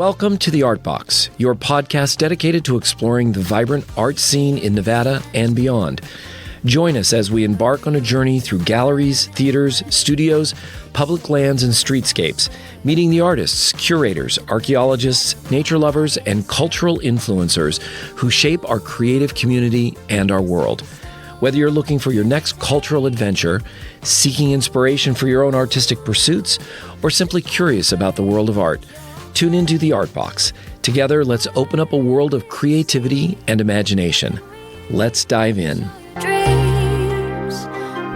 Welcome to The Art Box, your podcast dedicated to exploring the vibrant art scene in Nevada and beyond. Join us as we embark on a journey through galleries, theaters, studios, public lands, and streetscapes, meeting the artists, curators, archaeologists, nature lovers, and cultural influencers who shape our creative community and our world. Whether you're looking for your next cultural adventure, seeking inspiration for your own artistic pursuits, or simply curious about the world of art, tune into The Art Box. Together, let's open up a world of creativity and imagination. Let's dive in. Dreams,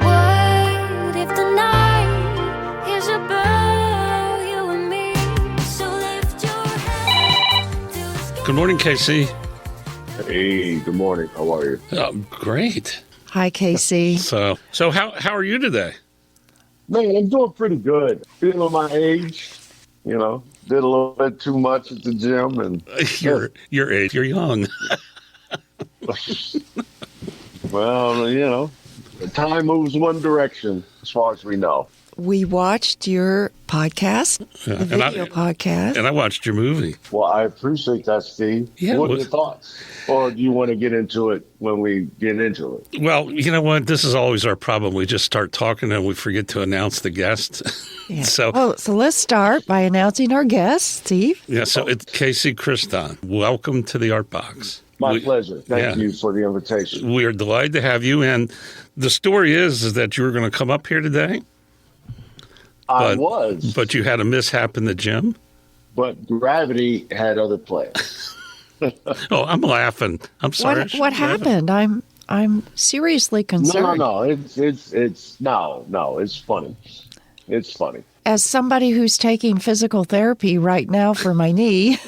what if the night is about you and me? So lift your head to the sky. Good morning, KC. Hey, good morning. How are you? Great. Hi, KC. So how are you today? Man, I'm doing pretty good. Feeling my age, you know. Did a little bit too much at the gym, and Your age, you're young. well, you know, time moves one direction as far as we know. We watched your podcast, the video podcast. And I watched your movie. Well, I appreciate that, Steve. Yeah, what are your thoughts? Or do you want to get into it when we get into it? Well, you know what? This is always our problem. We just start talking and we forget to announce the guest. Yeah. So So let's start by announcing our guest, Steve. yeah, so it's KC Christon. Welcome to the Art Box. My pleasure. Thank yeah. you for the invitation. We are delighted to have you. And the story is that you were going to come up here today. I was. But you had a mishap in the gym. But gravity had other plans. Oh, I'm laughing. I'm sorry. What happened? I'm seriously concerned. No. It's funny. It's funny. As somebody who's taking physical therapy right now for my knee,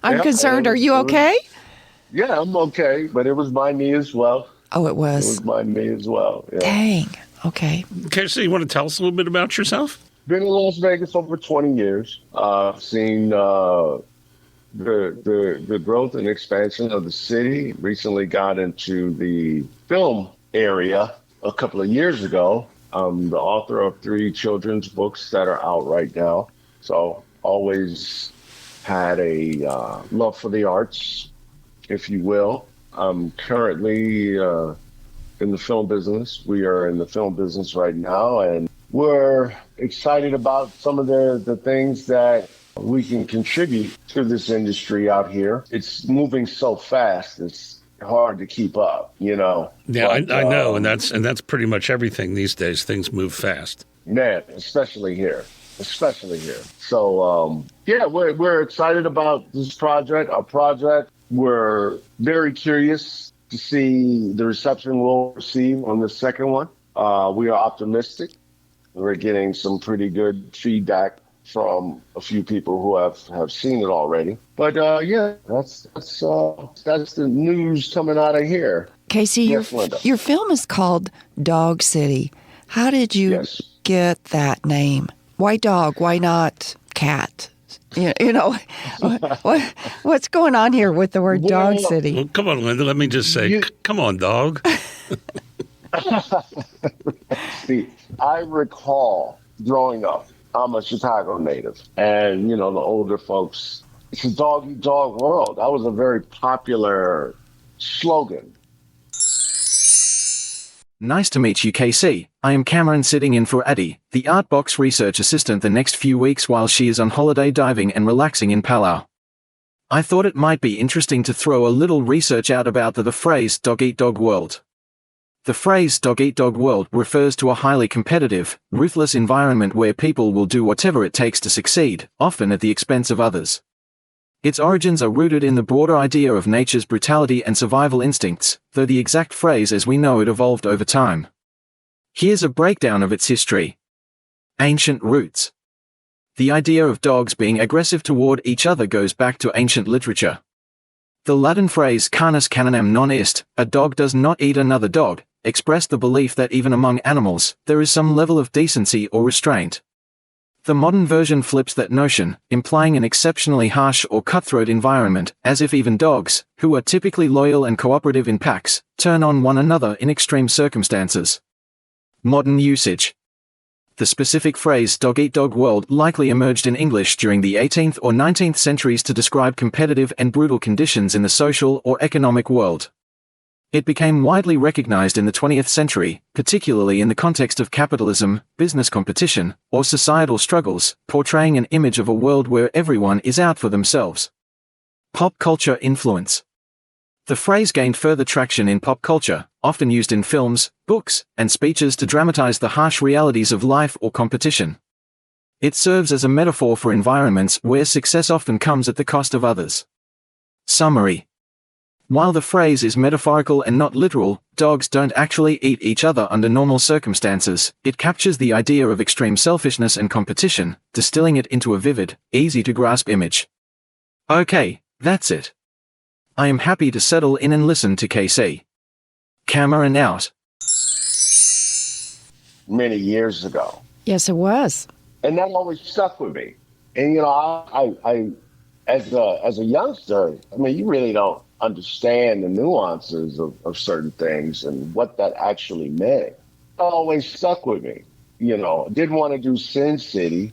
I'm concerned. Are you okay? Yeah, I'm okay, but it was my knee as well. Oh, it It was. was my knee as well. Yeah. Dang. Okay. KC, you want to tell us a little bit about yourself? Been in Las Vegas over 20 years. Seen the growth and expansion of the city. Recently got into the film area a couple of years ago. I'm the author of 3 children's books that are out right now. So always had a love for the arts, if you will. I'm currently in the film business. We are in the film business right now, and we're excited about some of the things that we can contribute to this industry out here. It's moving so fast, it's hard to keep up, you know. Yeah, But, I know, and that's pretty much everything these days. Things move fast. Man, especially here. So, yeah, we're excited about this project, our project. We're very curious to see the reception we'll receive on the second one. We are optimistic. We're getting some pretty good feedback from a few people who have seen it already. But yeah, that's the news coming out of here. KC, Yes, Linda. your film is called Dog City. How did you Yes. get that name? Why dog? Why not cat? You know, what's going on here with the word Dog Well, City? Well, come on, Linda. Let me just say, come on, dog. See, I recall growing up, I'm a Chicago native, and you know the older folks, it's a dog eat dog world. That was a very popular slogan. Nice to meet you, KC. I am Cameron, sitting in for Addie, the Art Box research assistant, the next few weeks while she is on holiday diving and relaxing in Palau. I thought it might be interesting to throw a little research out about the phrase dog eat dog world. The phrase dog eat dog world refers to a highly competitive, ruthless environment where people will do whatever it takes to succeed, often at the expense of others. Its origins are rooted in the broader idea of nature's brutality and survival instincts, though the exact phrase as we know it evolved over time. Here's a breakdown of its history. Ancient roots. The idea of dogs being aggressive toward each other goes back to ancient literature. The Latin phrase canis caninem non est, a dog does not eat another dog, expressed the belief that even among animals, there is some level of decency or restraint. The modern version flips that notion, implying an exceptionally harsh or cutthroat environment, as if even dogs, who are typically loyal and cooperative in packs, turn on one another in extreme circumstances. Modern usage. The specific phrase dog-eat-dog world likely emerged in English during the 18th or 19th centuries to describe competitive and brutal conditions in the social or economic world. It became widely recognized in the 20th century, particularly in the context of capitalism, business competition, or societal struggles, portraying an image of a world where everyone is out for themselves. Pop culture influence. The phrase gained further traction in pop culture, often used in films, books, and speeches to dramatize the harsh realities of life or competition. It serves as a metaphor for environments where success often comes at the cost of others. Summary. While the phrase is metaphorical and not literal, dogs don't actually eat each other under normal circumstances. It captures the idea of extreme selfishness and competition, distilling it into a vivid, easy-to-grasp image. Okay, that's it. I am happy to settle in and listen to KC. Cameron out. Many years ago. Yes, it was. And that always stuck with me. And, I as a youngster, I mean, you really don't understand the nuances of certain things and what that actually meant. It always stuck with me. Didn't want to do Sin City,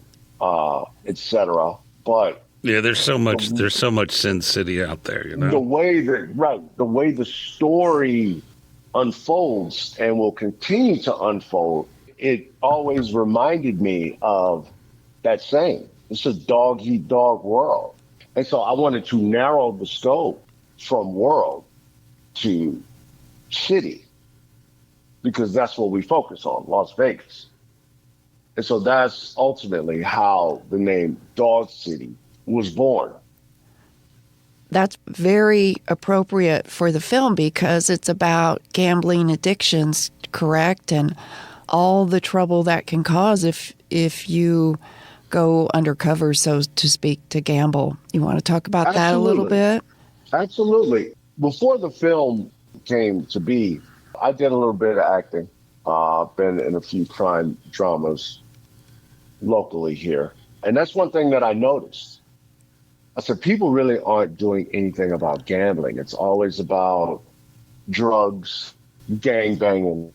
etc. But Yeah, there's so much Sin City out there, the way the story unfolds and will continue to unfold, it always reminded me of that saying. It's a dog-eat-dog world. And so I wanted to narrow the scope from world to city, because that's what we focus on, Las Vegas. And so that's ultimately how the name Dog City was born. That's very appropriate for the film because it's about gambling addictions, correct? And all the trouble that can cause if you go undercover, so to speak, to gamble. You want to talk about that a little bit? Absolutely. Before the film came to be, I did a little bit of acting. I've been in a few crime dramas locally here. And that's one thing that I noticed. I said, people really aren't doing anything about gambling. It's always about drugs, gangbanging,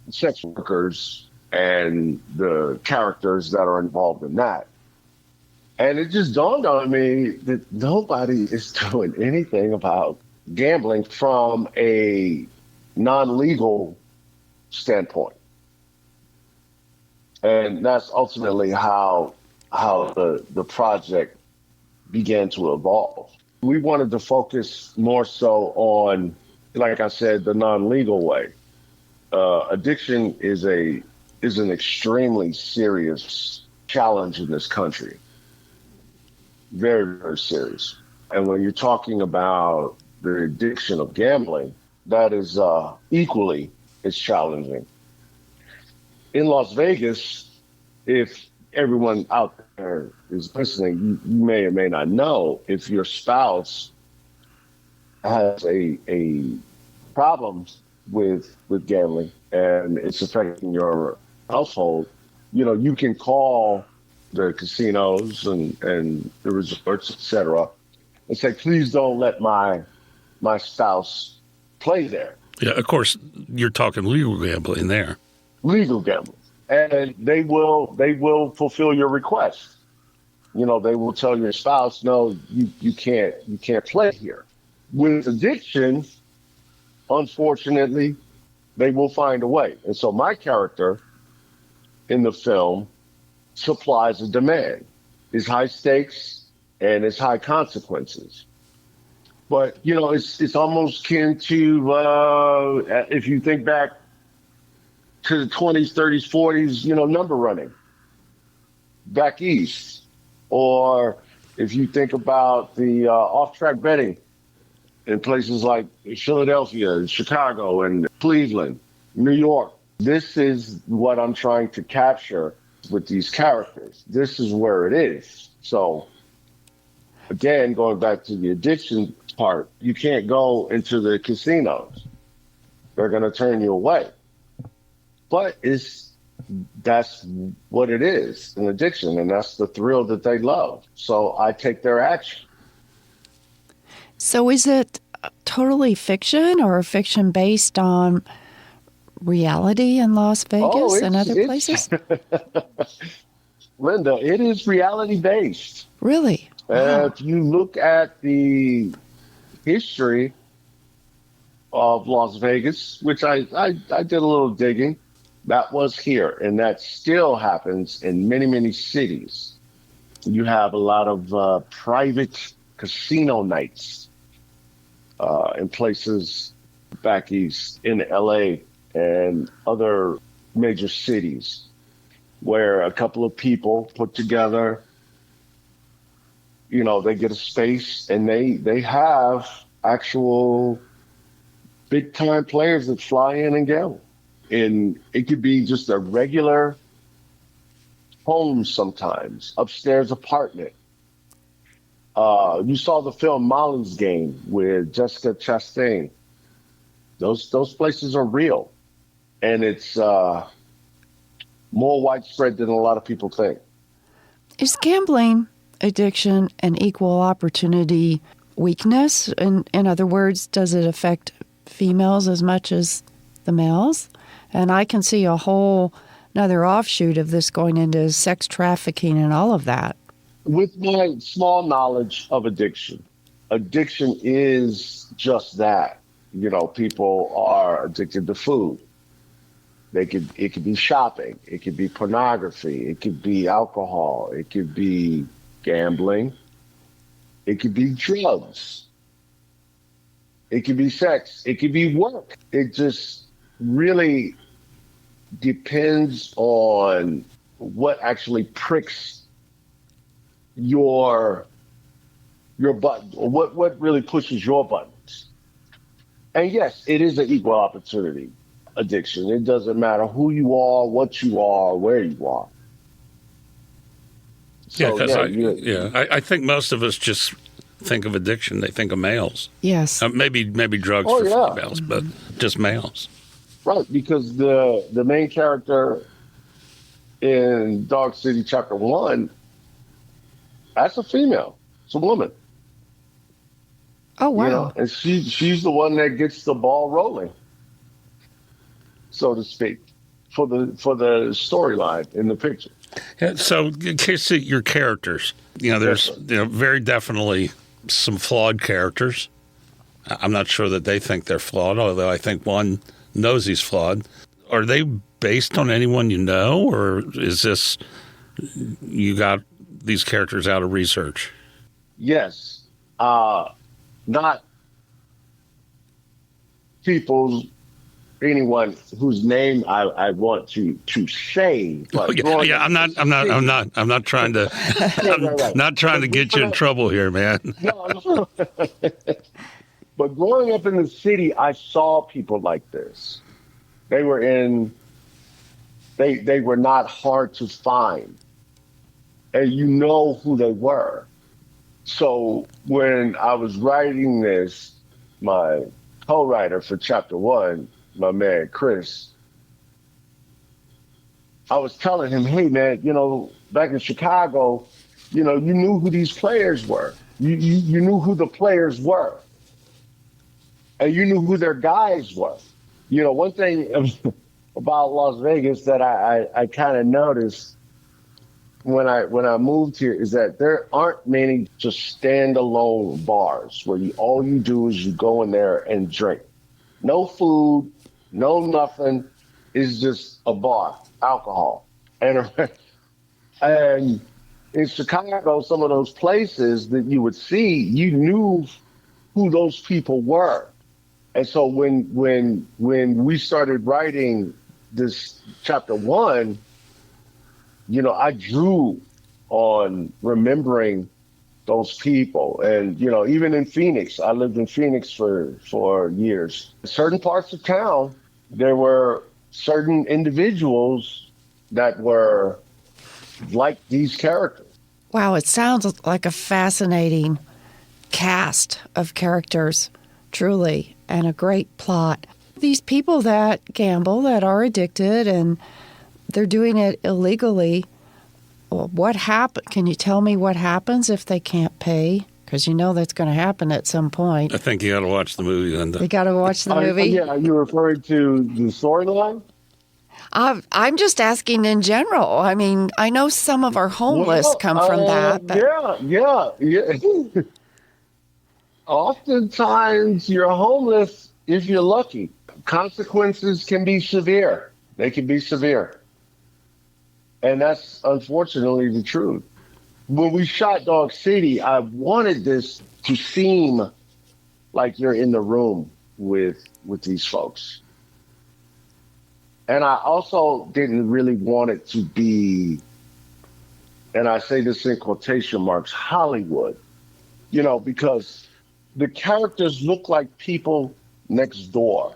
sex workers, and the characters that are involved in that. And it just dawned on me that nobody is doing anything about gambling from a non-legal standpoint. And that's ultimately how the project began to evolve. We wanted to focus more so on, like I said, the non-legal way. Addiction is an extremely serious challenge in this country. Very, very serious. And when you're talking about the addiction of gambling, that is equally as challenging. In Las Vegas, if everyone out there is listening, you may or may not know, if your spouse has a problem with gambling and it's affecting your household, you can call the casinos and the resorts, etc., and say, please don't let my spouse play there. Yeah, of course, you're talking legal gambling there. Legal gambling. And they will fulfill your request. They will tell your spouse, no, you can't play here. With addiction, unfortunately, they will find a way. And so my character in the film supplies a demand. It's high stakes and it's high consequences. But, it's almost akin to, if you think back to the 20s, 30s, 40s, number running back east. Or if you think about the off-track betting in places like Philadelphia, and Chicago, and Cleveland, New York. This is what I'm trying to capture with these characters. This is where it is. So, again, going back to the addiction part, you can't go into the casinos. They're going to turn you away. But that's what it is, an addiction, and that's the thrill that they love. So I take their action. So is it totally fiction or fiction based on reality in Las Vegas and other it's places? Linda, it is reality based. Really? Wow. If you look at the history of Las Vegas, which I did a little digging, that was here, and that still happens in many, many cities. You have a lot of private casino nights in places back east in LA and other major cities where a couple of people put together, they get a space and they have actual big time players that fly in and gamble. And it could be just a regular home sometimes, upstairs apartment. You saw the film Molly's Game with Jessica Chastain. Those places are real. And it's more widespread than a lot of people think. Is gambling addiction an equal opportunity weakness? In other words, does it affect females as much as the males? And I can see a whole another offshoot of this going into sex trafficking and all of that. With my small knowledge of addiction is just that. People are addicted to food. It could be shopping. It could be pornography. It could be alcohol. It could be gambling. It could be drugs. It could be sex. It could be work. It just really depends on what actually pricks your button, or what really pushes your buttons. And yes, it is an equal opportunity addiction. It doesn't matter who you are, what you are, where you are. So, I think most of us just think of addiction. They think of males. Yes. Maybe drugs for females, but just males. Right, because the main character in Dog City Chapter 1, that's a female. It's a woman. Oh, wow. And she's the one that gets the ball rolling, so to speak, for the storyline in the picture. Yeah, so, KC, your characters, there's very definitely some flawed characters. I'm not sure that they think they're flawed, although I think one knows he's flawed. Are they based on anyone you know, or is this you got these characters out of research? Yes. Not anyone whose name I want to say. But I'm not trying to not trying to get you in trouble here, man. No. But growing up in the city, I saw people like this. They were not hard to find, and you know who they were. So when I was writing this, my co-writer for Chapter 1, my man Chris, I was telling him, hey man, back in Chicago, you knew who these players were. You knew who the players were. And you knew who their guys were. One thing about Las Vegas that I kind of noticed when I moved here is that there aren't many just standalone bars where all you do is you go in there and drink. No food, no nothing. It's just a bar, alcohol. And in Chicago, some of those places that you would see, you knew who those people were. And so when we started writing this Chapter 1, I drew on remembering those people. And, even in Phoenix, I lived in Phoenix for years. Certain parts of town, there were certain individuals that were like these characters. Wow, it sounds like a fascinating cast of characters, truly, and a great plot. These people that gamble, that are addicted, and they're doing it illegally. What happen? Can you tell me what happens if they can't pay? Because you know that's going to happen at some point. I think you got to watch the movie, Linda. You got to watch the movie. Yeah, are you referring to the storyline? I'm just asking in general. I mean, I know some of our homeless come from that. But Yeah. Oftentimes, you're homeless if you're lucky. Consequences can be severe. They can be severe. And that's unfortunately the truth. When we shot Dog City, I wanted this to seem like you're in the room with these folks. And I also didn't really want it to be, and I say this in quotation marks, Hollywood, because the characters look like people next door.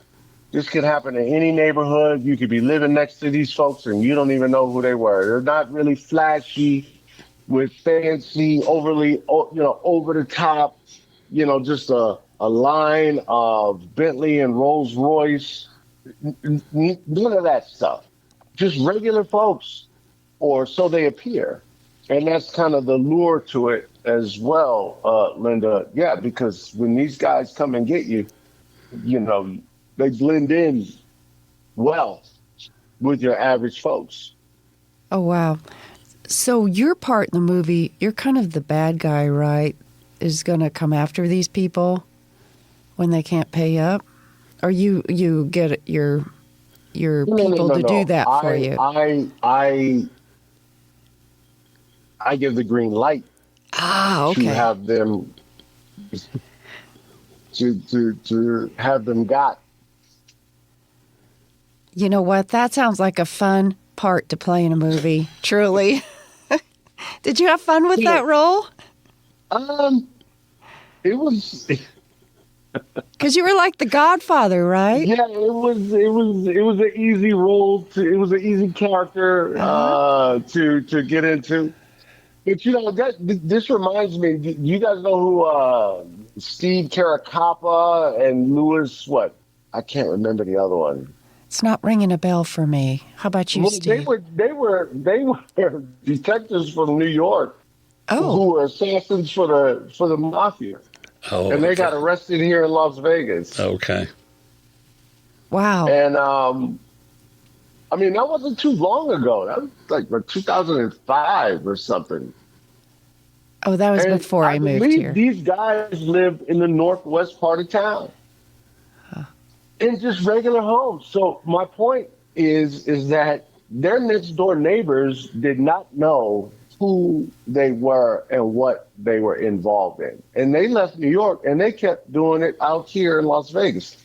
This could happen in any neighborhood. You could be living next to these folks and you don't even know who they were. They're not really flashy with fancy, overly, over the top, just a line of Bentley and Rolls Royce. None of that stuff. Just regular folks, or so they appear. And that's kind of the lure to it as well, Linda. Yeah, because when these guys come and get you, they blend in well with your average folks. Oh, wow. So your part in the movie, you're kind of the bad guy, right? Is going to come after these people when they can't pay up? Or you get your people to do that for you? I give the green light okay. to have them to have them got. You know what? That sounds like a fun part to play in a movie. Truly. Did you have fun with that role? It was. Because you were like the Godfather, right? Yeah, it was an easy role. It was an easy character to get into. But this reminds me. You guys know who Steve Caracappa and Louis? What? I can't remember the other one. It's not ringing a bell for me. How about you, Steve? They were detectives from New York who were assassins for the mafia. Oh, and they got arrested here in Las Vegas. Okay. Wow. And that wasn't too long ago. That was like 2005 or something. Oh, that was before I moved here. These guys lived in the northwest part of town. In just regular homes. So my point is that their next door neighbors did not know who they were and what they were involved in. And they left New York and they kept doing it out here in Las Vegas.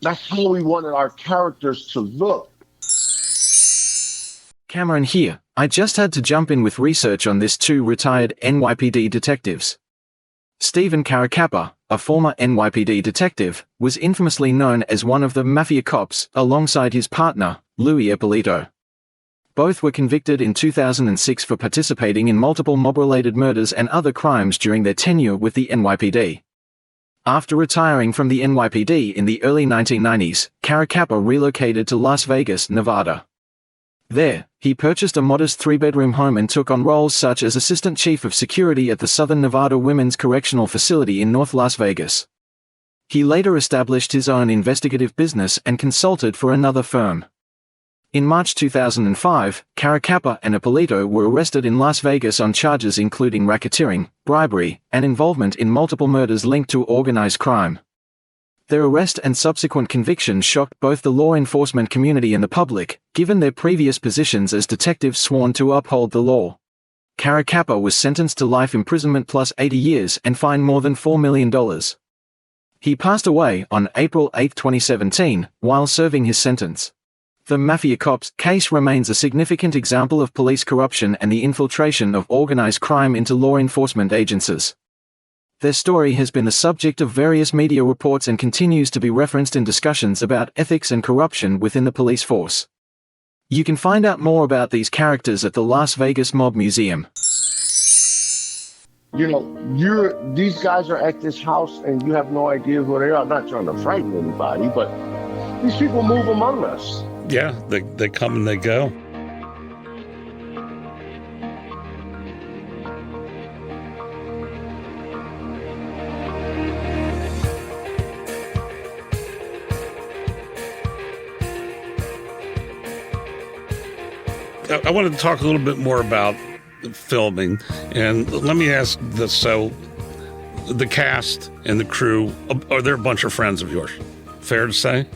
That's how we wanted our characters to look. Cameron here. I just had to jump in with research on this two retired NYPD detectives. Stephen Caracappa, a former NYPD detective, was infamously known as one of the mafia cops alongside his partner, Louis Ippolito. Both were convicted in 2006 for participating in multiple mob-related murders and other crimes during their tenure with the NYPD. After retiring from the NYPD in the early 1990s, Caracappa relocated to Las Vegas, Nevada. There, he purchased a modest 3-bedroom home and took on roles such as Assistant Chief of Security at the Southern Nevada Women's Correctional Facility in North Las Vegas. He later established his own investigative business and consulted for another firm. In March 2005, Caracappa and Ippolito were arrested in Las Vegas on charges including racketeering, bribery, and involvement in multiple murders linked to organized crime. Their arrest and subsequent conviction shocked both the law enforcement community and the public, given their previous positions as detectives sworn to uphold the law. Caracappa was sentenced to life imprisonment plus 80 years and fined more than $4 million. He passed away on April 8, 2017, while serving his sentence. The Mafia Cops case remains a significant example of police corruption and the infiltration of organized crime into law enforcement agencies. Their story has been the subject of various media reports and continues to be referenced in discussions about ethics and corruption within the police force. You can find out more about these characters at the Las Vegas Mob Museum. These guys are at this house and you have no idea who they are. I'm not trying to frighten anybody, but these people move among us. Yeah, they come and they go. I wanted to talk a little bit more about filming, and let me ask this. So the cast and the crew, are there a bunch of friends of yours? Fair to say?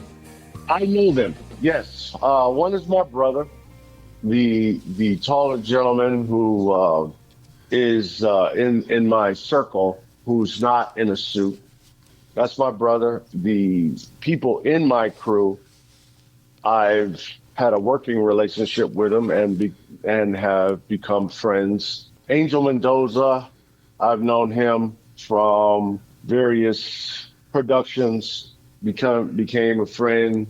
I know them, yes. One is my brother, the taller gentleman who is in my circle, who's not in a suit. That's my brother. The people in my crew, I've had a working relationship with them and have become friends. Angel Mendoza, I've known him from various productions, became a friend.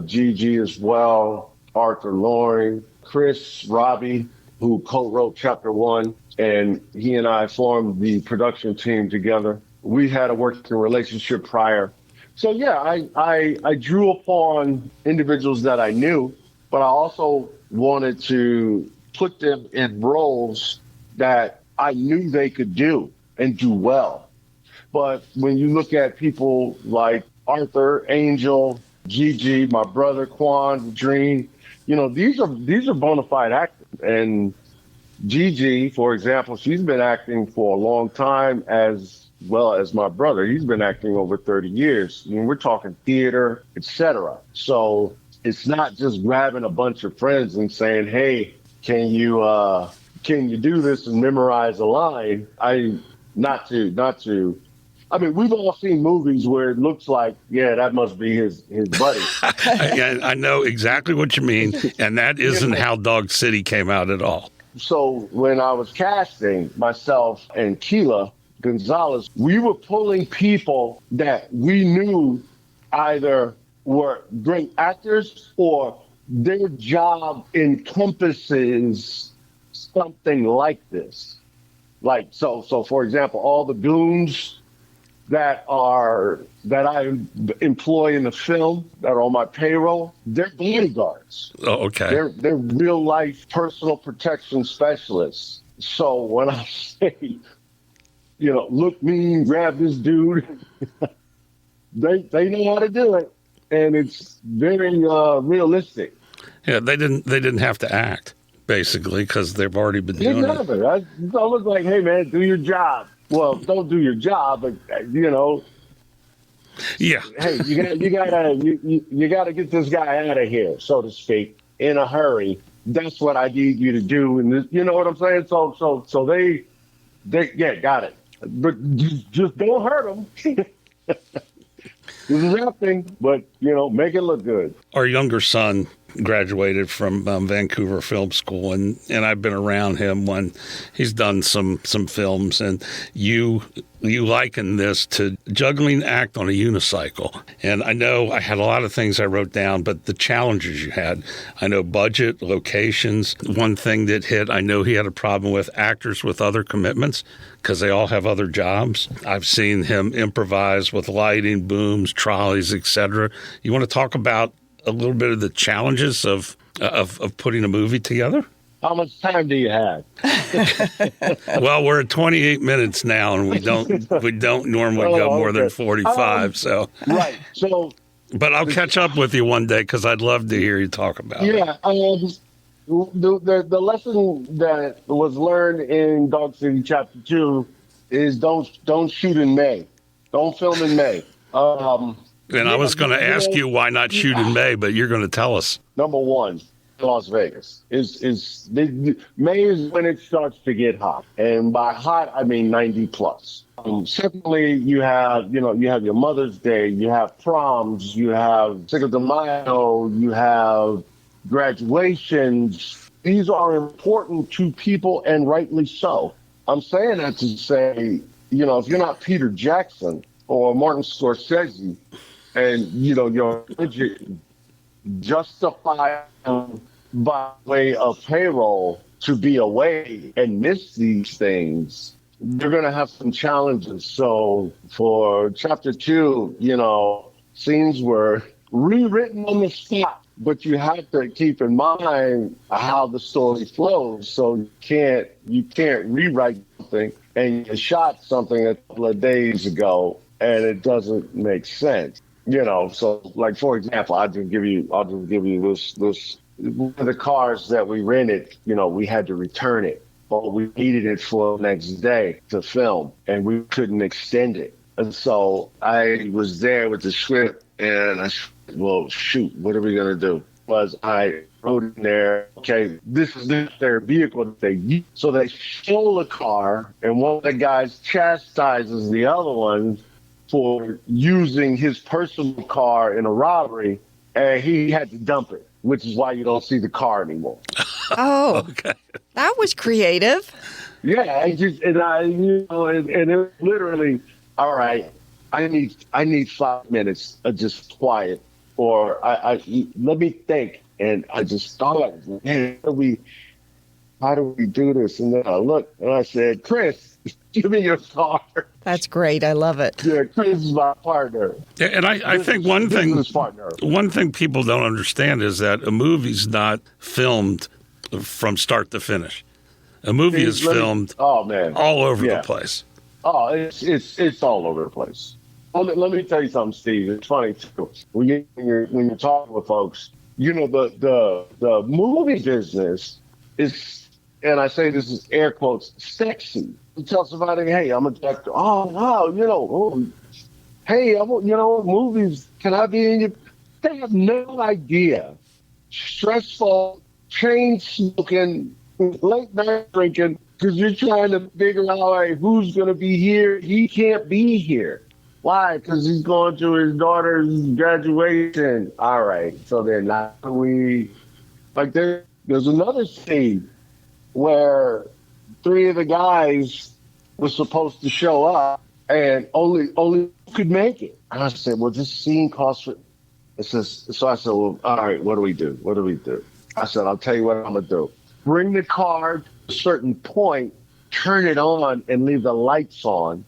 Gigi as well, Arthur Loring, Chris, Robbie, who co-wrote Chapter 1, and he and I formed the production team together. We had a working relationship prior. So yeah, I drew upon individuals that I knew, but I also wanted to put them in roles that I knew they could do and do well. But when you look at people like Arthur, Angel, Gigi, my brother Quan, Dream, these are bona fide actors. And Gigi, for example, she's been acting for a long time, as well as my brother. He's been acting over 30 years. I mean, we're talking theater, etc. So it's not just grabbing a bunch of friends and saying, "Hey, can you do this and memorize a line?" Not to. I mean, we've all seen movies where it looks like, yeah, that must be his buddy. I know exactly what you mean, and that isn't how Dog City came out at all. So when I was casting myself and Keila Gonzalez, we were pulling people that we knew either were great actors or their job encompasses something like this. Like, so for example, all the goons that I employ in the film that are on my payroll, they're bodyguards. Oh, okay. They're real life personal protection specialists. So when I say, look mean, grab this dude, they know how to do it, and it's very realistic. Yeah, they didn't have to act basically because they've already been doing it. It's almost like, hey man, do your job. Well, don't do your job, but Yeah. Hey, you gotta get this guy out of here, so to speak, in a hurry. That's what I need you to do, and this, you know what I'm saying. So they got it, but just don't hurt them. This is acting, but make it look good. Our younger son graduated from Vancouver Film School, and I've been around him when he's done some films, and you liken this to juggling act on a unicycle. And I know I had a lot of things I wrote down, but the challenges you had, I know budget, locations. One thing that hit, I know he had a problem with actors with other commitments because they all have other jobs. I've seen him improvise with lighting, booms, trolleys, etc. You want to talk about a little bit of the challenges of putting a movie together? How much time do you have? Well, we're at 28 minutes now, and we don't normally go more than 45. So right. So, but I'll catch up with you one day because I'd love to hear you talk about it. Yeah. The lesson that was learned in Dog City Chapter 2 is don't shoot in May. Don't film in May. And I was going to ask you why not shoot in May, but you're going to tell us. Number one, Las Vegas is May is when it starts to get hot, and by hot I mean 90 plus. Secondly, you have your Mother's Day, you have proms, you have Cinco de Mayo, you have graduations. These are important to people, and rightly so. I'm saying that to say, if you're not Peter Jackson or Martin Scorsese, and your budget justified by way of payroll to be away and miss these things, you're going to have some challenges. So for Chapter 2, scenes were rewritten on the spot, but you have to keep in mind how the story flows. So you can't rewrite something, and you shot something a couple of days ago and it doesn't make sense. So like, for example, I'll just give you this one of the cars that we rented, we had to return it, but we needed it for the next day to film, and we couldn't extend it. And so I was there with the script, and I said, well, shoot, what are we going to do? Was I wrote in there, okay, this is their vehicle that they use. So they stole a car, and one of the guys chastises the other one for using his personal car in a robbery, and he had to dump it, which is why you don't see the car anymore. Oh, Okay. that was creative. Yeah, and it literally, all right, I need 5 minutes of just quiet, or I let me think. And I just thought, man, how do we do this? And then I looked and I said, Chris, give me your car. That's great. I love it. Yeah, Chris is my partner. Yeah, and I think one thing people don't understand is that a movie's not filmed from start to finish. A movie is filmed all over the place. Oh, it's all over the place. Let me tell you something, Steve. It's funny too. When you're talking with folks, the movie business is, and I say this is air quotes, sexy. You tell somebody, hey, I'm a director. Oh wow, hey, movies. Can I be in your? They have no idea. Stressful, chain smoking, late night drinking, because you're trying to figure out, hey, who's going to be here. He can't be here. Why? Because he's going to his daughter's graduation. All right. So then now there's another scene where 3 of the guys were supposed to show up and only could make it. And I said, well, this scene costs for, so I said, well, all right, what do we do? What do we do? I said, I'll tell you what I'm going to do. Bring the car to a certain point, turn it on, and leave the lights on.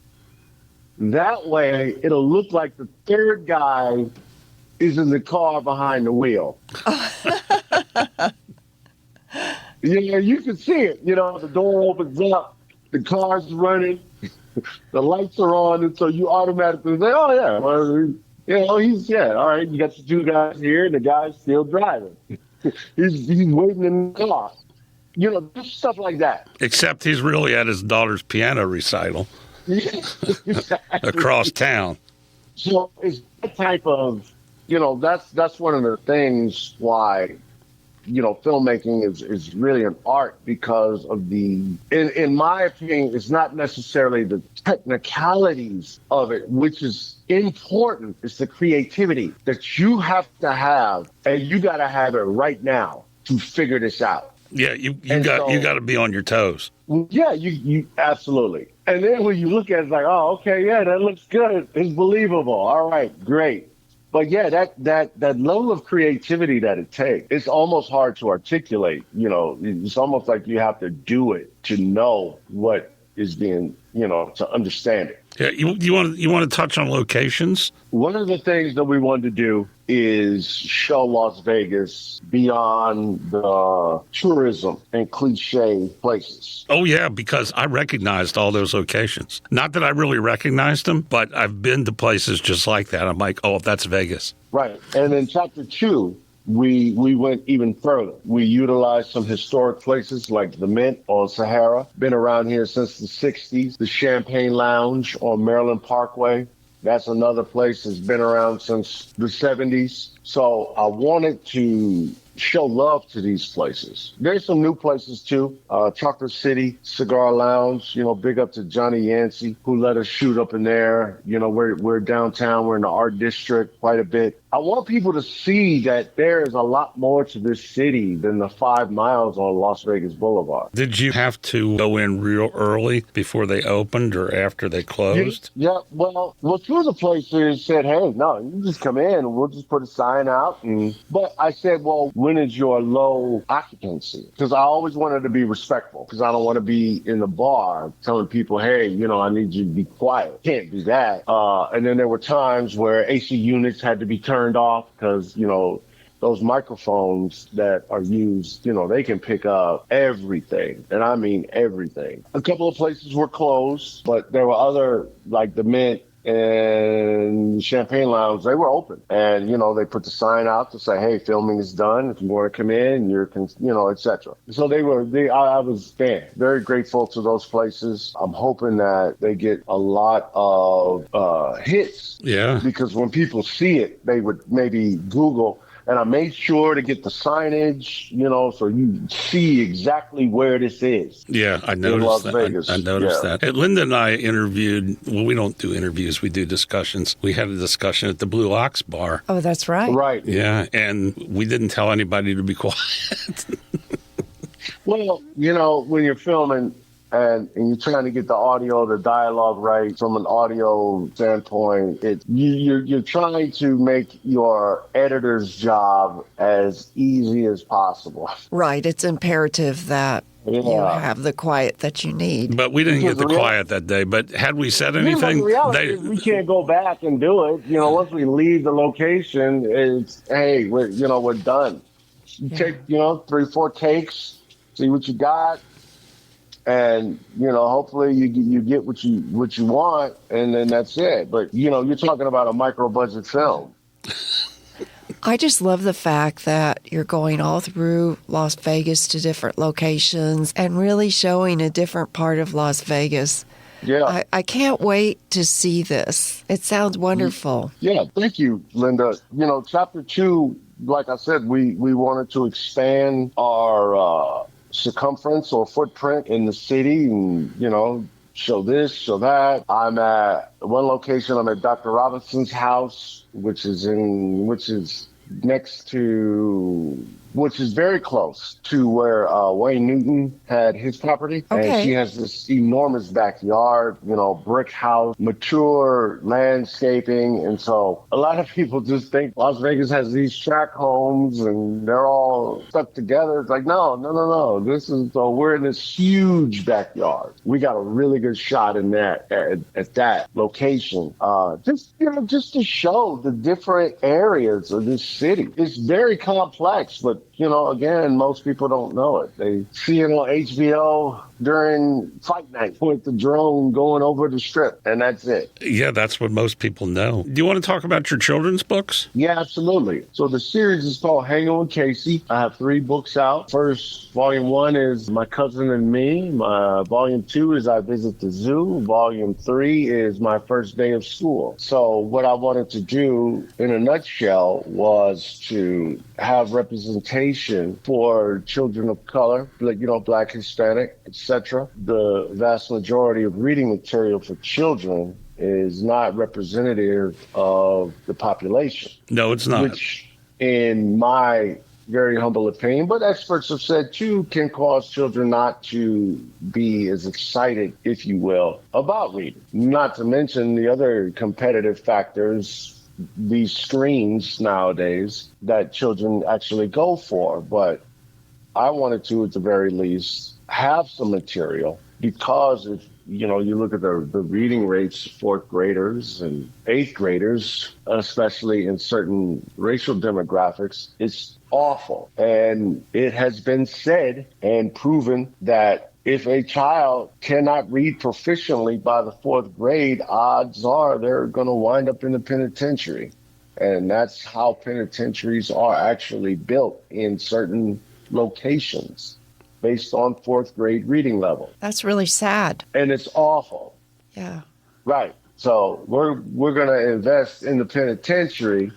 That way, it'll look like the third guy is in the car behind the wheel. You can see it. The door opens up, the car's running, the lights are on, and so you automatically say, oh, yeah, well, all right, you got the 2 guys here, and the guy's still driving. he's waiting in the car. Just stuff like that. Except he's really at his daughter's piano recital. Exactly. Across town. So it's that type of, that's one of the things why, filmmaking is really an art, because of in my opinion, it's not necessarily the technicalities of it, which is important. It's the creativity that you have to have, and you got to have it right now to figure this out. Yeah, you got to be on your toes. Yeah, you absolutely. And then when you look at it, it's like, oh, okay, yeah, that looks good. It's believable. All right, great. But yeah, that level of creativity that it takes, it's almost hard to articulate. It's almost like you have to do it to know what is being, to understand it. Yeah, you want to touch on locations? One of the things that we wanted to do is show Las Vegas beyond the tourism and cliche places. Oh, yeah, because I recognized all those locations. Not that I really recognized them, but I've been to places just like that. I'm like, oh, that's Vegas. Right. And in chapter 2, we went even further. We utilized some historic places like the Mint on Sahara, been around here since the 60s, the Champagne Lounge on Maryland Parkway. That's another place that's been around since the 70s. So I wanted to show love to these places. There's some new places too. Chocolate City, Cigar Lounge, big up to Johnny Yancey, who let us shoot up in there. We're downtown, we're in the art district quite a bit. I want people to see that there is a lot more to this city than the 5 miles on Las Vegas Boulevard. Did you have to go in real early before they opened or after they closed? Yeah, well, two of the places said, hey, no, you just come in and we'll just put a sign out. But I said, well, when is your low occupancy? Because I always wanted to be respectful, because I don't want to be in the bar telling people, hey, I need you to be quiet. Can't do that. And then there were times where AC units had to be turned off because, those microphones that are used, they can pick up everything. And I mean everything. A couple of places were closed, but there were other, like the Mint and Champagne Lounge, they were open. And, they put the sign out to say, hey, filming is done. If you want to come in, etc. So I was very grateful to those places. I'm hoping that they get a lot of hits. Yeah. Because when people see it, they would maybe Google. And I made sure to get the signage, so you see exactly where this is. Yeah, I in noticed Las that. Vegas. I noticed Yeah. that. And Linda and I interviewed, well, we don't do interviews, we do discussions. We had a discussion at the Blue Ox Bar. Oh, that's right. Right. Yeah, and we didn't tell anybody to be quiet. Well, when you're filming and you're trying to get the dialogue right from an audio standpoint, you're trying to make your editor's job as easy as possible. Right. It's imperative that you have the quiet that you need. But we didn't get the Because quiet that day. But had we said The anything, reality is we can't go back and do it. Once we leave the location, it's, hey, we're done. You take, 3-4 takes, see what you got. And hopefully you get what you want, and then that's it. But you're talking about a micro budget film. I just love the fact that you're going all through Las Vegas to different locations and really showing a different part of Las Vegas. Yeah, I can't wait to see this. It sounds wonderful. yeah. Thank you, Linda. Chapter 2, like I said, we wanted to expand our circumference or footprint in the city, and show this, show that. I'm at one location. I'm at Dr. Robinson's house, which is very close to where Wayne Newton had his property. Okay. And she has this enormous backyard, brick house, mature landscaping. And so a lot of people just think Las Vegas has these tract homes and they're all stuck together. It's like, no. We're in this huge backyard. We got a really good shot in that at that location. Just to show the different areas of this city. It's very complex, but again, most people don't know it. They see it on HBO during fight night with the drone going over the strip, and that's it. yeah, that's what most people know. Do you want to talk about your children's books? Yeah, absolutely. So the series is called Hangin With KC. I have 3 books out. First, volume 1 is My Cousin and Me. Volume 2 is I Visit the Zoo. Volume 3 is My First Day of School. So what I wanted to do in a nutshell was to have representation for children of color, Black, Hispanic, etc. The vast majority of reading material for children is not representative of the population. No, it's not. Which, in my very humble opinion, but experts have said too, can cause children not to be as excited, if you will, about reading. Not to mention the other competitive factors, these screens nowadays that children actually go for. But I wanted to, at the very least, have some material, because if you look at the reading rates, 4th graders and 8th graders, especially in certain racial demographics, it's awful. And it has been said and proven that if a child cannot read proficiently by the 4th grade, odds are they're going to wind up in the penitentiary. And that's how penitentiaries are actually built in certain locations, based on 4th grade reading level. That's really sad. And it's awful. Yeah. Right. So we're going to invest in the penitentiary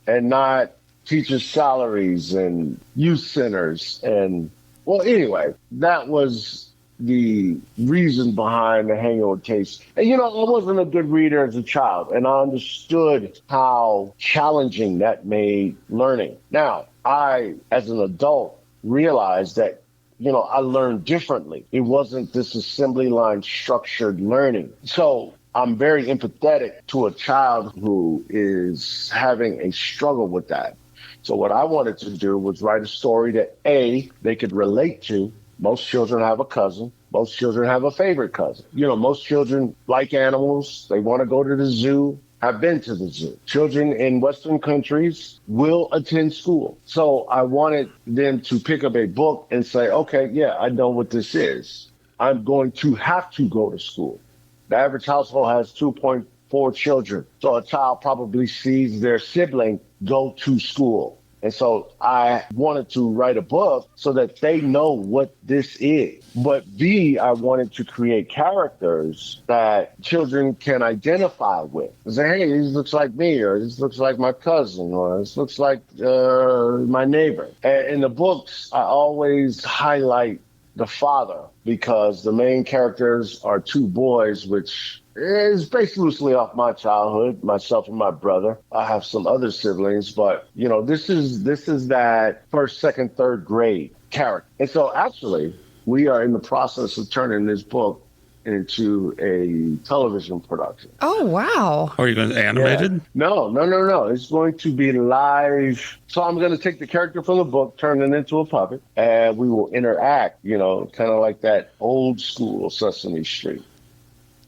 and not teachers' salaries and youth centers. And, well, anyway, that was the reason behind the Hangin With KC. And, I wasn't a good reader as a child, and I understood how challenging that made learning. Now, I, as an adult, realized that, I learned differently. It wasn't this assembly line structured learning. So I'm very empathetic to a child who is having a struggle with that. So what I wanted to do was write a story that, A, they could relate to. Most children have a cousin. Most children have a favorite cousin. Most children like animals. They want to go to the zoo. I've been to the zoo. Children in Western countries will attend school. So I wanted them to pick up a book and say, okay, yeah, I know what this is. I'm going to have to go to school. The average household has 2.4 children. So a child probably sees their sibling go to school. And so I wanted to write a book so that they know what this is. But B, I wanted to create characters that children can identify with. Say, hey, this looks like me, or this looks like my cousin, or this looks like my neighbor. And in the books, I always highlight the father because the main characters are two boys, which is based loosely off my childhood, myself and my brother. I have some other siblings, but this is that first, second, third grade character. And so actually, we are in the process of turning this book into a television production. Oh, wow. Are you going to animated? Yeah. No. It's going to be live. So I'm going to take the character from the book, turn it into a puppet, and we will interact, kind of like that old school Sesame Street.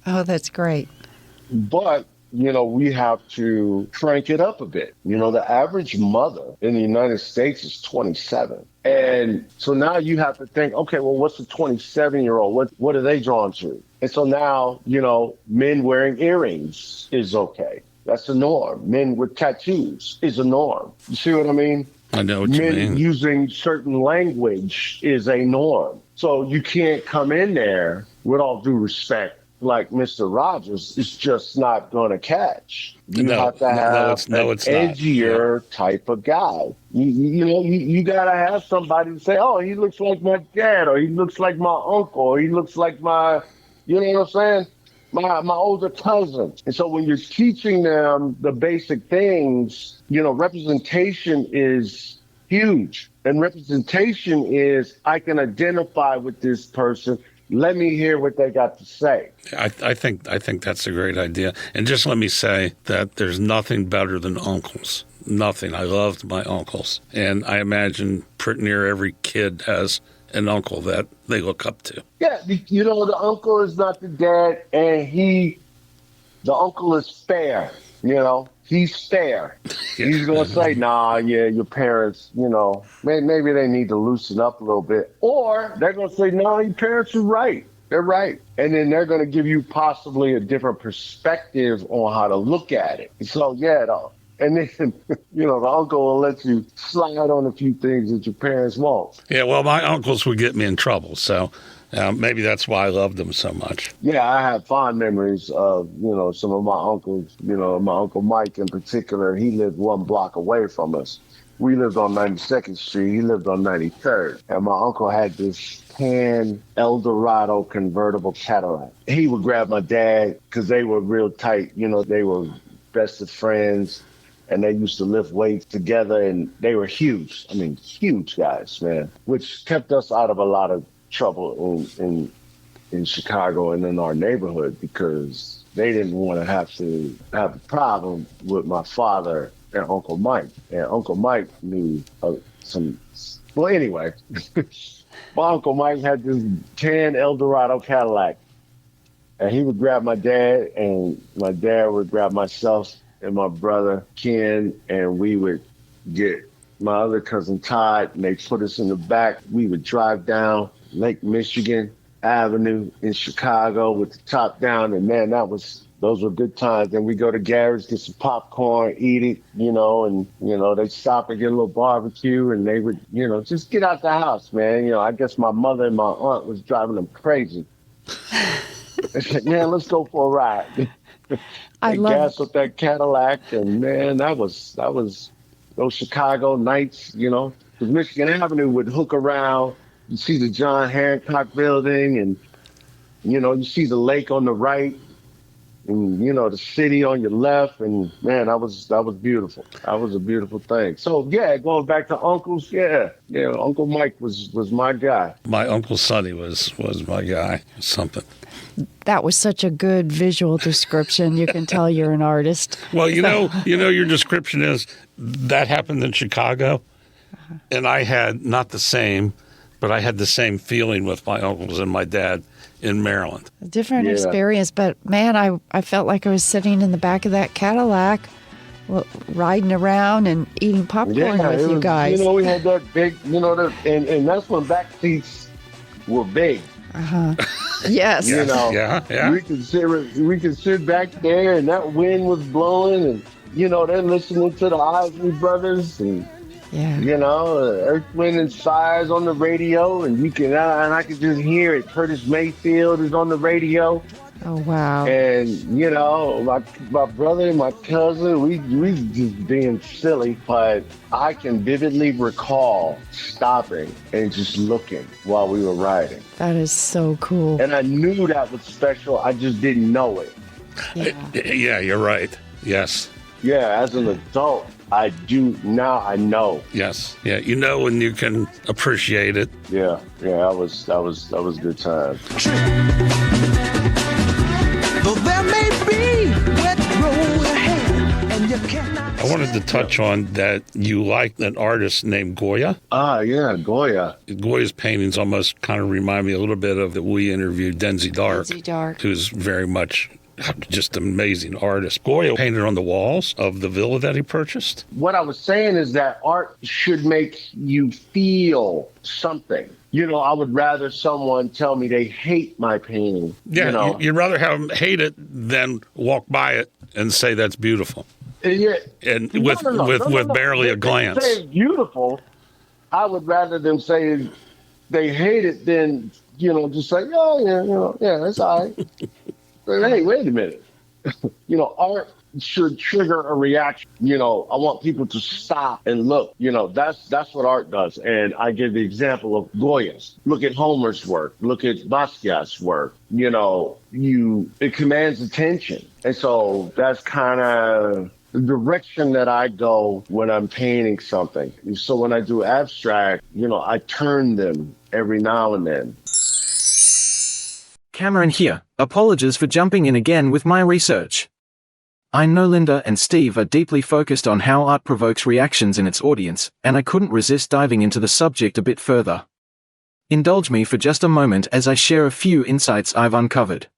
Oh, that's great. But, we have to crank it up a bit. The average mother in the United States is 27. And so now you have to think, okay, well, what's a 27-year-old? What are they drawn to? And so now, men wearing earrings is okay. That's the norm. Men with tattoos is a norm. You see what I mean? I know what you mean. Men using certain language is a norm. So you can't come in there, with all due respect, like Mr. Rogers, is just not going to catch. You have to have an edgier type of guy. You got to have somebody to say, oh, he looks like my dad, or he looks like my uncle, or he looks like my, you know what I'm saying? My older cousin. And so when you're teaching them the basic things, representation is huge. And representation is, I can identify with this person. Let me hear what they got to say. I think that's a great idea. And just let me say that there's nothing better than uncles. Nothing. I loved my uncles. And I imagine pretty near every kid has an uncle that they look up to. Yeah, the uncle is not the dad, and the uncle is fair, He's fair. He's going to say, nah, yeah, your parents, maybe they need to loosen up a little bit. Or they're going to say, no, your parents are right. They're right. And then they're going to give you possibly a different perspective on how to look at it. So, yeah, and then, the uncle will let you slide on a few things that your parents won't. Yeah, well, my uncles would get me in trouble, so maybe that's why I loved them so much. Yeah, I have fond memories of, some of my uncles, my Uncle Mike in particular. He lived one block away from us. We lived on 92nd Street. He lived on 93rd. And my uncle had this tan Eldorado convertible Cadillac. He would grab my dad because they were real tight. They were best of friends. And they used to lift weights together, and they were huge. I mean, huge guys, man, which kept us out of a lot of trouble in Chicago and in our neighborhood because they didn't want to have a problem with my father and Uncle Mike. And Uncle Mike knew well, anyway, my Uncle Mike had this tan Eldorado Cadillac, and he would grab my dad, and my dad would grab myself and my brother Ken, and we would get my other cousin Todd, and they put us in the back. We would drive down Lake Michigan Avenue in Chicago with the top down, and man, those were good times. Then we go to Garrett's, get some popcorn, eat it, and they'd stop and get a little barbecue, and they would, just get out the house, man. I guess my mother and my aunt was driving them crazy. They said, man, let's go for a ride. They gassed up that Cadillac, and man, that was those Chicago nights, because Michigan Avenue would hook around. You see the John Hancock building, and you see the lake on the right, and the city on your left, and man, that was beautiful. That was a beautiful thing. So yeah, going back to uncles, yeah, Uncle Mike was my guy. My Uncle Sonny was my guy. Something. That was such a good visual description. You can tell you're an artist. Well, your description is that happened in Chicago, and I had not the same, but I had the same feeling with my uncles and my dad in Maryland. A different experience, but man, I felt like I was sitting in the back of that Cadillac, riding around and eating popcorn with you guys. We had that big, and that's when back seats were big. Yes. You know, Yeah. we could sit back there, and that wind was blowing, and they're listening to the Isley Brothers, and Yeah. Earth, Wind and Fire on the radio, and I could just hear it. Curtis Mayfield is on the radio, Oh, wow. and my brother and my cousin, we just being silly, but I can vividly recall stopping and just looking while we were riding, That is so cool. and I knew that was special. I just didn't know it. Yeah. Yeah, you're right. Yes. Yeah, as an adult, I do now. I know. Yes. Yeah. You know when you can appreciate it. Yeah, that was good time. Though there may be wet road ahead, and you cannot. I wanted to touch on that you like an artist named Goya. Yeah, Goya. Goya's paintings almost kind of remind me a little bit of that we interviewed Denzi Dark, Denzi Dark. who's very much just an amazing artist. Goya painted on the walls of the villa that he purchased. What I was saying is that art should make you feel something. I would rather someone tell me they hate my painting. Yeah, you'd rather have them hate it than walk by it and say that's beautiful. Yeah. And with barely a glance. Say it's beautiful. I would rather them say they hate it than just say, oh yeah, that's all right. But hey, wait a minute. Art should trigger a reaction. I want people to stop and look. That's what art does. And I give the example of Goya's. Look at Homer's work. Look at Basquiat's work. It commands attention. And so that's kind of the direction that I go when I'm painting something. So when I do abstract, I turn them every now and then. Cameron here. Apologies for jumping in again with my research. I know Linda and Steve are deeply focused on how art provokes reactions in its audience, and I couldn't resist diving into the subject a bit further. Indulge me for just a moment as I share a few insights I've uncovered.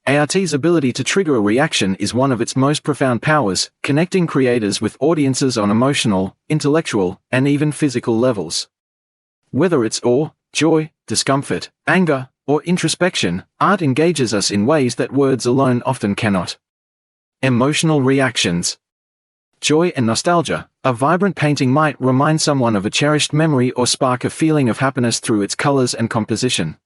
ART's ability to trigger a reaction is one of its most profound powers, connecting creators with audiences on emotional, intellectual, and even physical levels. Whether it's awe, joy, discomfort, anger, or introspection, art engages us in ways that words alone often cannot. Emotional reactions. Joy and nostalgia. A vibrant painting might remind someone of a cherished memory or spark a feeling of happiness through its colors and composition.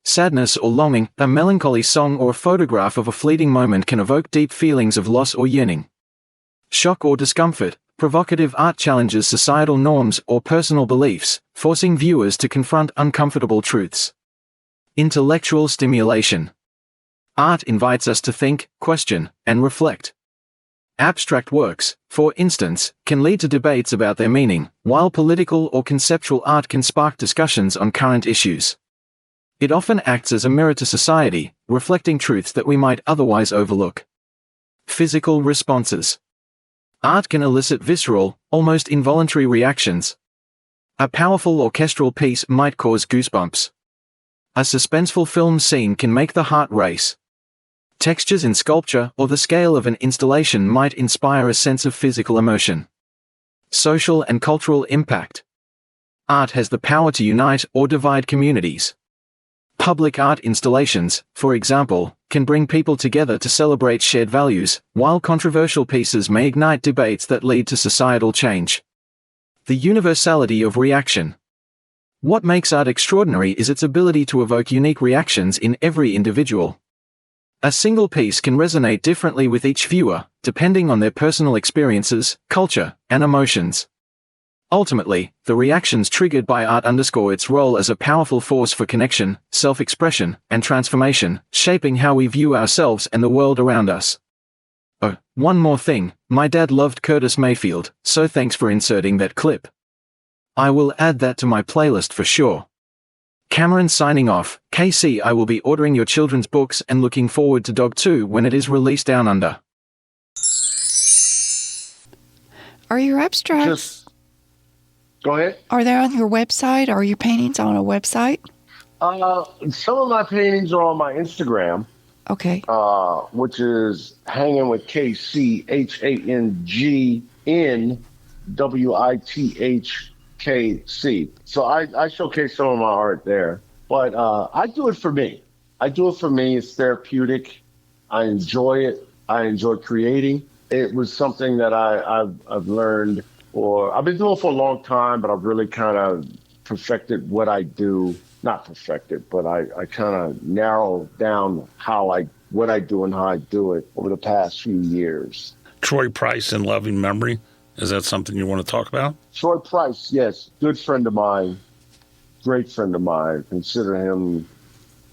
Sadness or longing. A melancholy song or a photograph of a fleeting moment can evoke deep feelings of loss or yearning. Shock or discomfort. Provocative art challenges societal norms or personal beliefs, forcing viewers to confront uncomfortable truths. Intellectual stimulation. Art invites us to think, question, and reflect. Abstract works, for instance, can lead to debates about their meaning, while political or conceptual art can spark discussions on current issues. It often acts as a mirror to society, reflecting truths that we might otherwise overlook. Physical responses. Art can elicit visceral, almost involuntary reactions. A powerful orchestral piece might cause goosebumps. A suspenseful film scene can make the heart race. Textures in sculpture or the scale of an installation might inspire a sense of physical emotion. Social and cultural impact. Art has the power to unite or divide communities. Public art installations, for example, can bring people together to celebrate shared values, while controversial pieces may ignite debates that lead to societal change. The universality of reaction. What makes art extraordinary is its ability to evoke unique reactions in every individual. A single piece can resonate differently with each viewer, depending on their personal experiences, culture, and emotions. Ultimately, the reactions triggered by art underscore its role as a powerful force for connection, self-expression, and transformation, shaping how we view ourselves and the world around us. Oh, one more thing, my dad loved Curtis Mayfield, so thanks for inserting that clip. I will add that to my playlist for sure. Cameron signing off. KC, I will be ordering your children's books and looking forward to Dog 2 when it is released down under. Are your abstracts, Go ahead. are they on your website? Are your paintings on a website? Some of my paintings are on my Instagram, Okay. which is Hangin With KC, HANGNWITHKC. So I showcase some of my art there. But I do it for me. I do it for me. It's therapeutic. I enjoy it. I enjoy creating. It was something that I've learned, or I've been doing for a long time, but I've really kind of perfected what I do. Not perfected, but I kind of narrowed down what I do and how I do it over the past few years. Troy Price in loving memory. Is that something you want to talk about? Troy Price, yes, good friend of mine, great friend of mine. Consider him,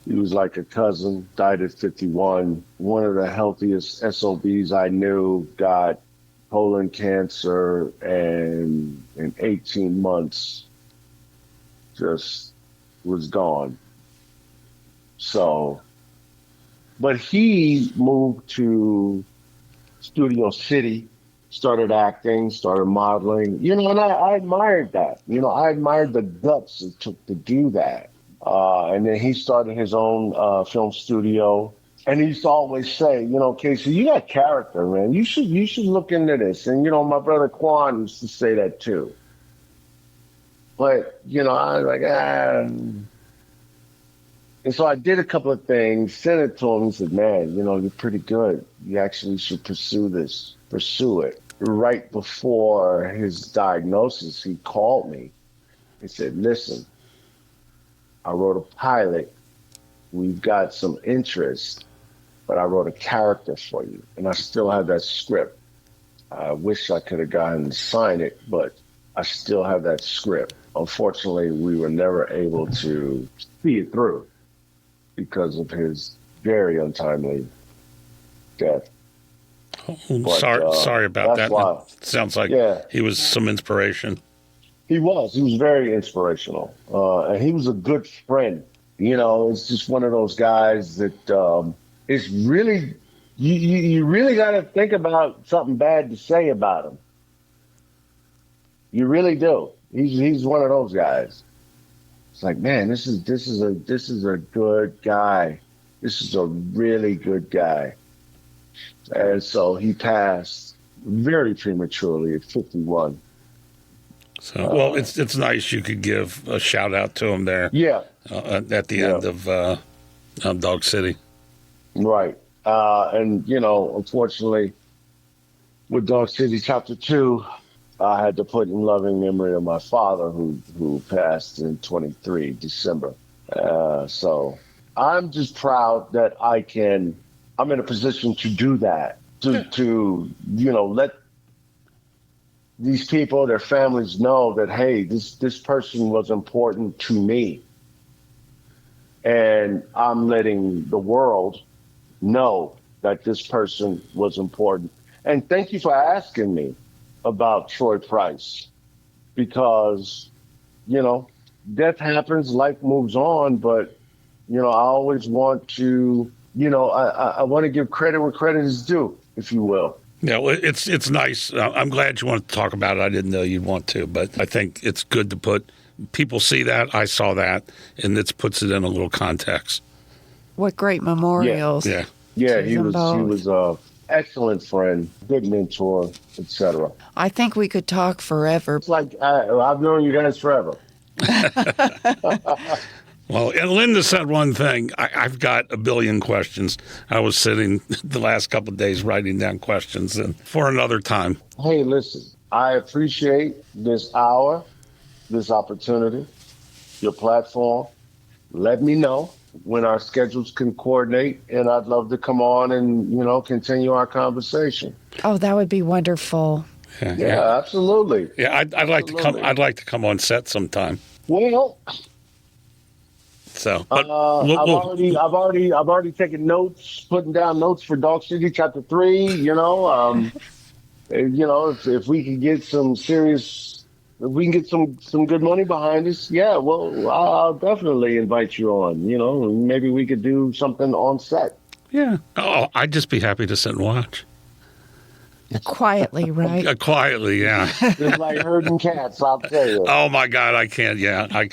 he was like a cousin, died at 51. One of the healthiest SOBs I knew, got colon cancer, and in 18 months just was gone. So, but he moved to Studio City, started acting, started modeling, and I admired that. I admired the guts it took to do that. And then he started his own film studio. And he used to always say, Casey, you got character, man. You should look into this. And, my brother Quan used to say that too. But, I was like, And so I did a couple of things, sent it to him, and said, man, you're pretty good. You actually should pursue it. Right before his diagnosis, he called me. He said, listen, I wrote a pilot. We've got some interest, but I wrote a character for you. And I still have that script. I wish I could have gotten to sign it, but I still have that script. Unfortunately, we were never able to see it through because of his very untimely death. But, sorry about that. Why, sounds like he was some inspiration. He was very inspirational. And he was a good friend. It's just one of those guys that it's really, you really got to think about something bad to say about him. You really do. He's one of those guys. It's like, man, this is a good guy. This is a really good guy. And so he passed very prematurely at 51. So, well, it's nice you could give a shout out to him there. Yeah. At the end of Dog City. Right. And, unfortunately, with Dog City Chapter 2, I had to put in loving memory of my father who passed in 23 December. So I'm just proud that I'm in a position to do that, to let these people, their families know that, hey, this person was important to me. And I'm letting the world know that this person was important. And thank you for asking me about Troy Price, because, death happens, life moves on, but, I always want to, I want to give credit where credit is due, if you will. Yeah, well, it's nice. I'm glad you want to talk about it. I didn't know you'd want to, but I think it's good to put people see that. I saw that, and it puts it in a little context. What great memorials. Yeah. Yeah, he was a excellent friend, good mentor, etc. I think we could talk forever. It's like I've known you guys forever. Well, and Linda said one thing. I've got a billion questions. I was sitting the last couple of days writing down questions, and for another time. Hey, listen, I appreciate this hour, this opportunity, your platform. Let me know when our schedules can coordinate, and I'd love to come on and, continue our conversation. Oh, that would be wonderful. Yeah, absolutely. Yeah, I'd like to come. I'd like to come on set sometime. Well, so but I've already taken notes, putting down notes for Dog City Chapter 3. If we can get some good money behind us, yeah, well, I'll definitely invite you on. Maybe we could do something on set. Yeah. Oh, I'd just be happy to sit and watch. Quietly, right? Quietly, yeah. It's like herding cats, I'll tell you. Oh my God, I can't. Yeah,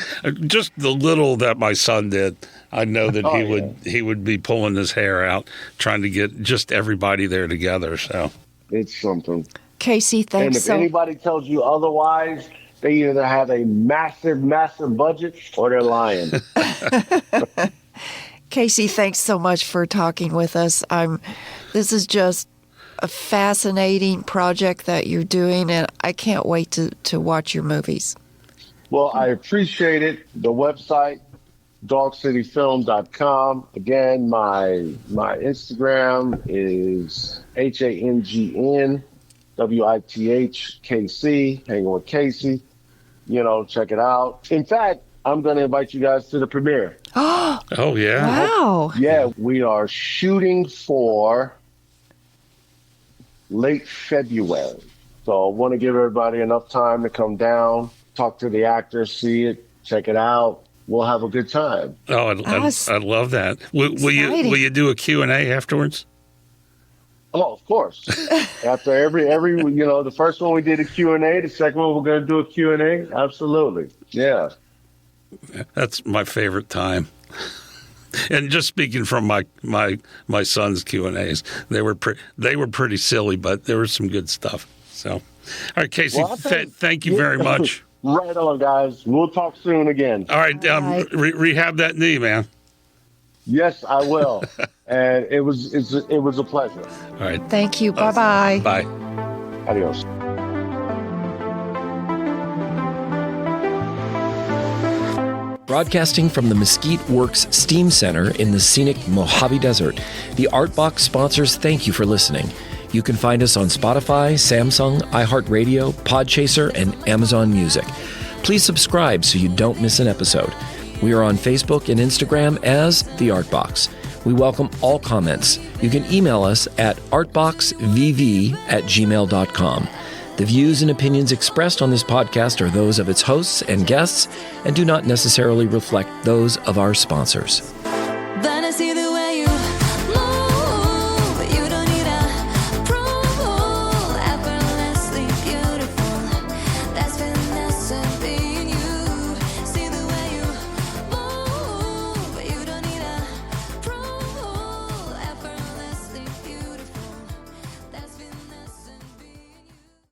just the little that my son did. I know that he would be pulling his hair out, trying to get just everybody there together. So it's something. KC, thanks. And if anybody tells you otherwise, They either have a massive, massive budget or they're lying. Casey, thanks so much for talking with us. This is just a fascinating project that you're doing, and I can't wait to watch your movies. Well, I appreciate it. The website, dogcityfilm.com. Again, my Instagram is HANGNWITHKC, Hangin With KC. Check it out. In fact, I'm going to invite you guys to the premiere. Oh, yeah. Wow. Yeah, we are shooting for late February. So I want to give everybody enough time to come down, talk to the actors, see it, check it out. We'll have a good time. Oh, I'd love that. Will you do a Q&A afterwards? Oh, of course. After every the first one we did a Q&A, the second one we're going to do a Q&A. Absolutely. Yeah. That's my favorite time. And just speaking from my son's Q&As, they were pretty silly, but there was some good stuff. So, all right, Casey, Well, thank you very much. Right on, guys. We'll talk soon again. All right, rehab that knee, man. Yes, I will. And it was a pleasure. All right. Thank you. Bye-bye. Bye. Adios. Broadcasting from the Mesquite Works Steam Center in the scenic Mojave Desert, the Artbox sponsors thank you for listening. You can find us on Spotify, Samsung, iHeartRadio, Podchaser, and Amazon Music. Please subscribe so you don't miss an episode. We are on Facebook and Instagram as The Artbox. We welcome all comments. You can email us at artboxvv@gmail.com. The views and opinions expressed on this podcast are those of its hosts and guests and do not necessarily reflect those of our sponsors. Then I see the